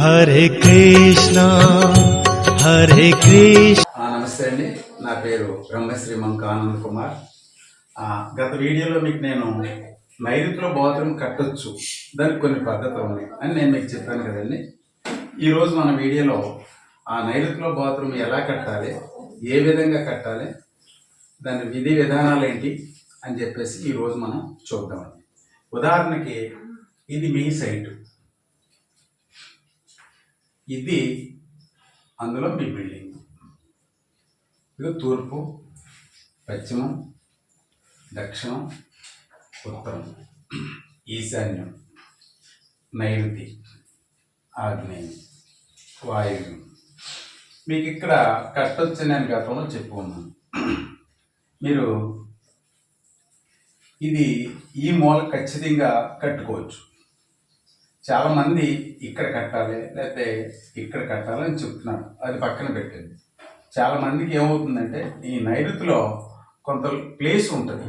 హరే కృష్ణ హరే కృష్ణ. నమస్తే అండి, నా పేరు బ్రహ్మశ్రీ మంక ఆనంద్ కుమార్. గత వీడియోలో మీకు నేను నైరుతిలో బాత్రూమ్ కట్టొచ్చు, దానికి కొన్ని పద్ధతులు ఉన్నాయి అని నేను మీకు చెప్పాను కదండి. ఈరోజు మన వీడియోలో ఆ నైరుతిలో బాత్రూమ్ ఎలా కట్టాలి, ఏ విధంగా కట్టాలి, దాని విధి విధానాలు ఏంటి అని చెప్పేసి ఈరోజు మనం చూద్దామండి. ఉదాహరణకి ఇది మీ సైటు, ఇది అందులో మీ బిల్డింగ్. ఇది తూర్పు, పశ్చిమం, దక్షిణం, ఉత్తరం, ఈశాన్యం, నైరుతి, ఆగ్నేయం, వాయువ్యం. మీకు ఇక్కడ కట్టొచ్చు నేను గతంలో చెప్పుకున్నాను. మీరు ఇది ఈ మూల ఖచ్చితంగా కట్టుకోవచ్చు. చాలామంది ఇక్కడ కట్టాలి లేకపోతే ఇక్కడ కట్టాలని చెప్తున్నారు, అది పక్కన పెట్టండి. చాలామందికి ఏమవుతుందంటే ఈ నైరుతిలో కొంత ప్లేస్ ఉంటుంది,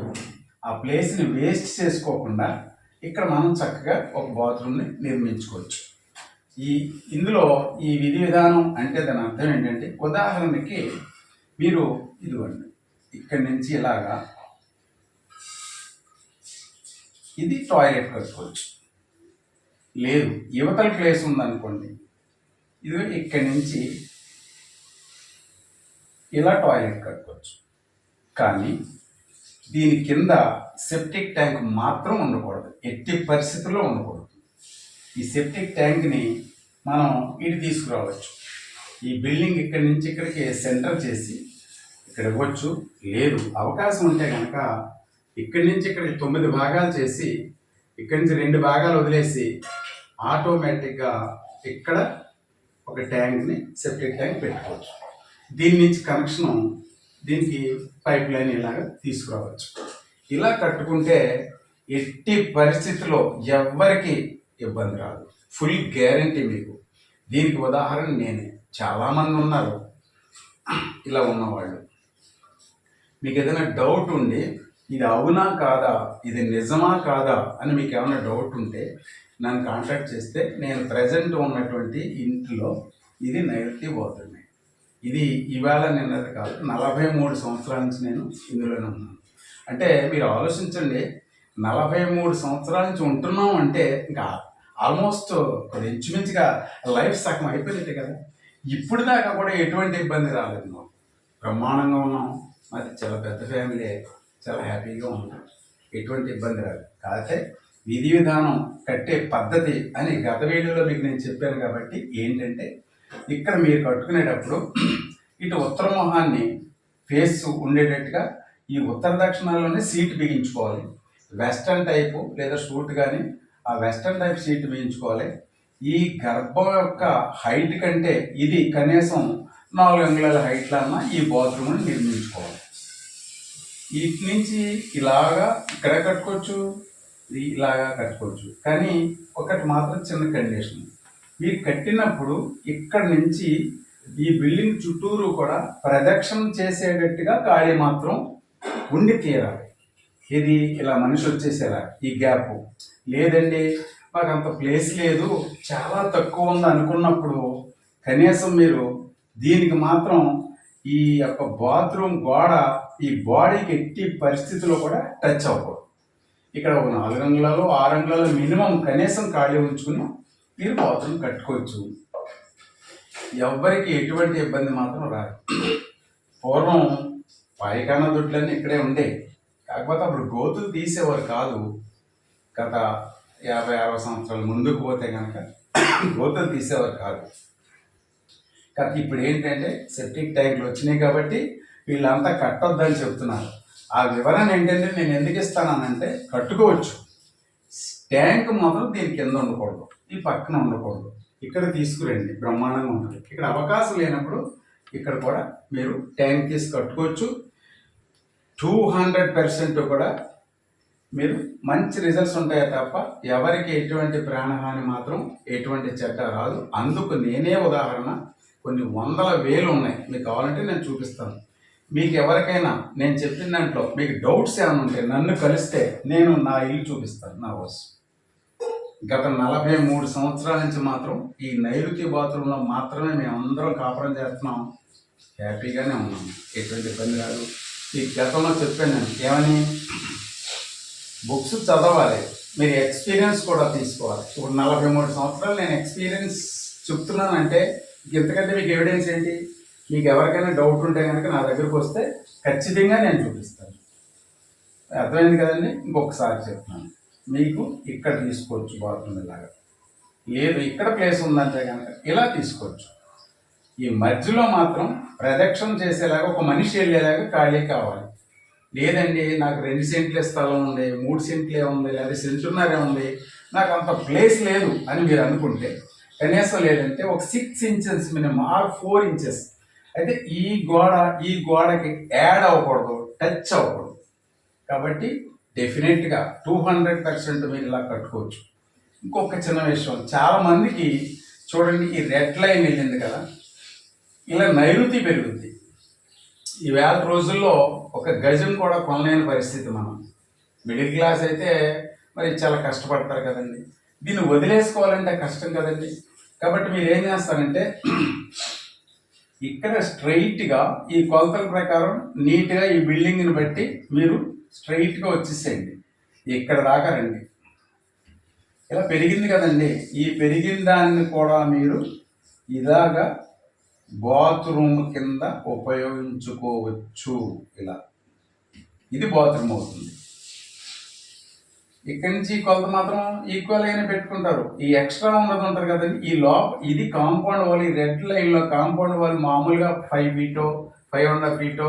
ఆ ప్లేస్ని వేస్ట్ చేసుకోకుండా ఇక్కడ మనం చక్కగా ఒక బాత్రూమ్ని నిర్మించుకోవచ్చు. ఇందులో ఈ విధి విధానం అంటే దాని అర్థం ఏంటంటే, ఉదాహరణకి మీరు ఇదిగోండి ఇక్కడి నుంచి ఇలాగా ఇది టాయిలెట్ కట్టుకోవచ్చు. లేదు యువతల ప్లేస్ ఉందనుకోండి, ఇది ఇక్కడి నుంచి ఇలా టాయిలెట్ కట్టుకోవచ్చు. కానీ దీని కింద సెప్టిక్ ట్యాంక్ మాత్రం ఉండకూడదు, ఎట్టి పరిస్థితుల్లో ఉండకూడదు. ఈ సెప్టిక్ ట్యాంక్ని మనం ఇటు తీసుకురావచ్చు. ఈ బిల్డింగ్ ఇక్కడి నుంచి ఇక్కడికి సెంటర్ చేసి ఇక్కడ ఇవ్వచ్చు. లేదు అవకాశం ఉంటే కనుక ఇక్కడి నుంచి ఇక్కడికి 9 భాగాలు చేసి ఇక్కడి నుంచి 2 భాగాలు వదిలేసి ఆటోమేటిక్గా ఇక్కడ ఒక ట్యాంక్ని సెప్టిక్ ట్యాంక్ పెట్టుకోవచ్చు. దీని నుంచి కనెక్షను దీనికి పైప్ లైన్ ఇలాగా తీసుకురావచ్చు. ఇలా కట్టుకుంటే ఎట్టి పరిస్థితుల్లో ఎవ్వరికి ఇబ్బంది రాదు, ఫుల్ గ్యారంటీ మీకు. దీనికి ఉదాహరణ నేనే. చాలామంది ఉన్నారు ఇలా ఉన్నవాళ్ళు. మీకు ఏదైనా డౌట్ ఉండి ఇది అవునా కాదా, ఇది నిజమా కాదా అని మీకు ఏమైనా డౌట్ ఉంటే నన్ను కాంటాక్ట్ చేస్తే నేను ప్రజెంట్ ఉన్నటువంటి ఇంట్లో ఇది నైరుతి బాత్రూమే. ఇది ఇవాళ నిన్నది కాదు, 43 సంవత్సరాల నుంచి నేను ఇందులోనే ఉన్నాను. అంటే మీరు ఆలోచించండి, 43 సంవత్సరాల నుంచి ఉంటున్నాం అంటే ఇంకా ఆల్మోస్ట్ ఇంచుమించుగా లైఫ్ సగం అయిపోయింది కదా. ఇప్పుడు దాకా కూడా ఎటువంటి ఇబ్బంది రాలేదు, మాకు బ్రహ్మాండంగా ఉన్నాం. మాది చాలా పెద్ద ఫ్యామిలీ, చాలా హ్యాపీగా ఉన్నాం, ఎటువంటి ఇబ్బంది రాదు. కాకపోతే విధి విధానం కట్టే పద్ధతి అని గత వీడియోలో మీకు నేను చెప్పాను. కాబట్టి ఏంటంటే, ఇక్కడ మీరు కట్టుకునేటప్పుడు ఇటు ఉత్తర మొహాన్ని ఫేస్ ఉండేటట్టుగా ఈ ఉత్తర దక్షిణాల్లోనే సీట్ బిగించుకోవాలి. వెస్టర్న్ టైపు లేదా షూట్ కానీ ఆ వెస్టర్న్ టైప్ సీట్ బిగించుకోవాలి. ఈ గర్భం యొక్క హైట్ కంటే ఇది కనీసం 4 అంగుళాల హైట్లో అన్న ఈ బాత్రూమ్ని నిర్మించుకోవాలి. వీటి నుంచి ఇలాగా ఇక్కడ కట్టుకోవచ్చు, ఇలాగా కట్టుకోవచ్చు. కానీ ఒకటి మాత్రం చిన్న కండిషన్, మీరు కట్టినప్పుడు ఇక్కడ నుంచి ఈ బిల్డింగ్ చుట్టూరు కూడా ప్రదక్షిణ చేసేటట్టుగా ఖాళీ మాత్రం ఉండి తీరాలి. ఇది ఇలా మనిషి వచ్చేసేలా ఈ గ్యాప్. లేదండి మాకు అంత ప్లేస్ లేదు, చాలా తక్కువ ఉంది అనుకున్నప్పుడు కనీసం మీరు దీనికి మాత్రం ఈ యొక్క బాత్రూమ్ గోడ ఈ బాడీకి ఎట్టి పరిస్థితుల్లో కూడా టచ్ అవ్వకూడదు. ఇక్కడ ఒక 4 అంగుళాలు 6 అంగుళాలు మినిమం కనీసం ఖాళీ ఉంచుకుని మీరు బాత్రూమ్ కట్టుకోవచ్చు. ఎవ్వరికి ఎటువంటి ఇబ్బంది మాత్రం రాదు. పూర్వం పాయిఖానా దొడ్లన్నీ ఇక్కడే ఉండేవి, కాకపోతే అప్పుడు గోతులు తీసేవారు కాదు. గత 50-60 సంవత్సరాల ముందుకు పోతే కనుక గోతులు తీసేవారు కాదు. కానీ ఇప్పుడు ఏంటంటే సెప్టిక్ ట్యాంకులు వచ్చినాయి కాబట్టి వీళ్ళంతా కట్టొద్దని చెప్తున్నారు. ఆ వివరణ ఏంటంటే నేను ఎందుకు ఇస్తానంటే, కట్టుకోవచ్చు, ట్యాంక్ మాత్రం దీని కింద ఉండకూడదు, ఈ పక్కన ఉండకూడదు. ఇక్కడ తీసుకురండి, బ్రహ్మాండంగా ఉంటుంది. ఇక్కడ అవకాశం లేనప్పుడు ఇక్కడ కూడా మీరు ట్యాంక్ తీసి కట్టుకోవచ్చు. 200% కూడా మీరు మంచి రిజల్ట్స్ ఉంటాయి తప్ప ఎవరికి ఎటువంటి ప్రాణహాని మాత్రం ఎటువంటి చెడ్డ రాదు. అందుకు నేనే ఉదాహరణ, కొన్ని 100,000 ఉన్నాయి. మీకు కావాలంటే నేను చూపిస్తాను. మీకు ఎవరికైనా నేను చెప్పిన దాంట్లో మీకు డౌట్స్ ఏమైనా ఉంటే నన్ను కలిస్తే నేను నా ఇల్లు చూపిస్తాను, నా హౌస్. గత 43 సంవత్సరాల నుంచి మాత్రం ఈ నైరుతి బాత్రూంలో మాత్రమే మేమందరం కాపురం చేస్తున్నాం. హ్యాపీగానే ఉన్నాం, ఎటువంటి ఇబ్బంది కాదు. ఈ గతంలో చెప్పాను నేను ఏమని, బుక్స్ చదవాలి, మీరు ఎక్స్పీరియన్స్ కూడా తీసుకోవాలి. ఇప్పుడు 43 సంవత్సరాలు నేను ఎక్స్పీరియన్స్ చెప్తున్నానంటే ఇంతకంటే మీకు ఎవిడెన్స్ ఏంటి? మీకు ఎవరికైనా డౌట్ ఉంటే కనుక నా దగ్గరకు వస్తే ఖచ్చితంగా నేను చూపిస్తాను. అర్థమైంది కదండి? ఇంకొకసారి చెప్తున్నాను, మీకు ఇక్కడ తీసుకోవచ్చు బాత్రూమ్ ఇలాగా, లేదు ఇక్కడ ప్లేస్ ఉందంటే కనుక ఇలా తీసుకోవచ్చు. ఈ మధ్యలో మాత్రం ప్రదక్షిణ చేసేలాగా ఒక మనిషి వెళ్ళేలాగా ఖాళీ కావాలి. లేదండి నాకు 2 సెంట్లే స్థలం ఉంది, 3 సెంట్లే ఉంది, లేదా సెంటున్నరే ఉంది, నాకు అంత ప్లేస్ లేదు అని మీరు అనుకుంటే కనీసం లేదంటే ఒక 6 ఇంచెస్ మినిమం ఆర్ 4 ఇంచెస్ అయితే ఈ గోడకి యాడ్ అవ్వకూడదు, టచ్ అవ్వకూడదు. కాబట్టి డెఫినెట్గా 200% మీరు ఇలా కట్టుకోవచ్చు. ఇంకొక చిన్న విషయం, చాలామందికి చూడండి ఈ రెడ్ లైన్ వెళ్ళింది కదా, ఇలా నైరుతి పెరుగుద్ది. ఈ వేళ రోజుల్లో ఒక గజం కూడా కొనలేని పరిస్థితి. మనం మిడిల్ క్లాస్ అయితే మరి చాలా కష్టపడతారు కదండి, దీన్ని వదిలేసుకోవాలంటే కష్టం కదండి. కాబట్టి మీరు ఏం చేస్తారంటే ఇక్కడ స్ట్రైట్గా ఈ కొలతల ప్రకారం నీట్గా ఈ బిల్డింగ్ని బట్టి మీరు స్ట్రైట్గా వచ్చేసేయండి, ఇక్కడ దాకా రండి. ఇలా పెరిగింది కదండి, ఈ పెరిగిన దాన్ని కూడా మీరు ఇలాగా బాత్రూమ్ కింద ఉపయోగించుకోవచ్చు. ఇలా ఇది బాత్రూమ్ అవుతుంది. ఇక్కడి నుంచి కొలత మాత్రం ఈక్వల్గానే పెట్టుకుంటారు, ఈ ఎక్స్ట్రా ఉన్నది ఉంటుంది కదండి. ఈ ఇది కాంపౌండ్ వాల్, ఈ రెడ్ లైన్లో కాంపౌండ్ వాల్ మామూలుగా 5 ఫీటో 5.5 ఫీటో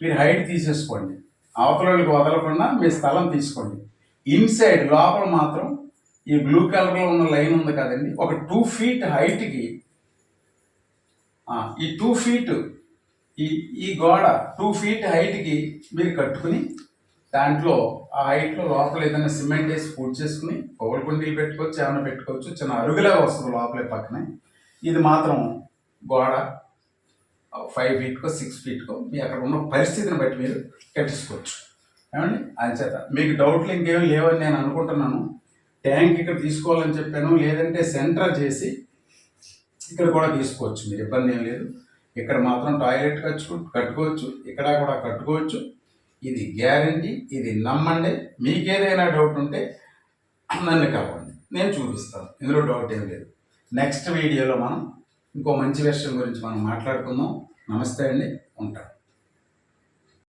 మీరు హైట్ తీసేసుకోండి, అవతలకి వదలకుండా మీ స్థలం తీసుకోండి. ఇన్సైడ్ లోపల మాత్రం ఈ బ్లూ కలర్లో ఉన్న లైన్ ఉంది కదండి, ఒక 2 ఫీట్ హైట్కి ఈ 2 ఫీట్ ఈ గోడ 2 ఫీట్ హైట్కి మీరు కట్టుకుని దాంట్లో ఆ హైట్లో లోపల ఏదైనా సిమెంట్ వేసి పూర్తి చేసుకుని పొగల కుండీలు పెట్టుకోవచ్చు, ఏమైనా పెట్టుకోవచ్చు. చిన్న అరుగులా వస్తుంది లోపలే పక్కనే. ఇది మాత్రం గోడ 5 ఫీట్కో 6 ఫీట్కో మీ అక్కడ ఉన్న పరిస్థితిని బట్టి మీరు కట్టించుకోవచ్చు. ఏమండి అంచేత మీకు డౌట్లు ఇంకేమీ లేవని నేను అనుకుంటున్నాను. ట్యాంక్ ఇక్కడ తీసుకోవాలని చెప్పాను, లేదంటే సెంటర్ చేసి ఇక్కడ కూడా తీసుకోవచ్చు, మీరు ఇబ్బంది ఏం లేదు. ఇక్కడ మాత్రం టాయిలెట్ కట్టుకోవచ్చు, ఇక్కడ కూడా కట్టుకోవచ్చు. ఇది గ్యారంటీ, ఇది నమ్మండి. మీకు ఏదైనా డౌట్ ఉంటే నన్ను కలవండి, నేను చూపిస్తాను, ఇందులో డౌట్ ఏం లేదు. నెక్స్ట్ వీడియోలో మనం ఇంకో మంచి విషయం గురించి మనం మాట్లాడుకుందాం. నమస్తే అండి, ఉంటాను.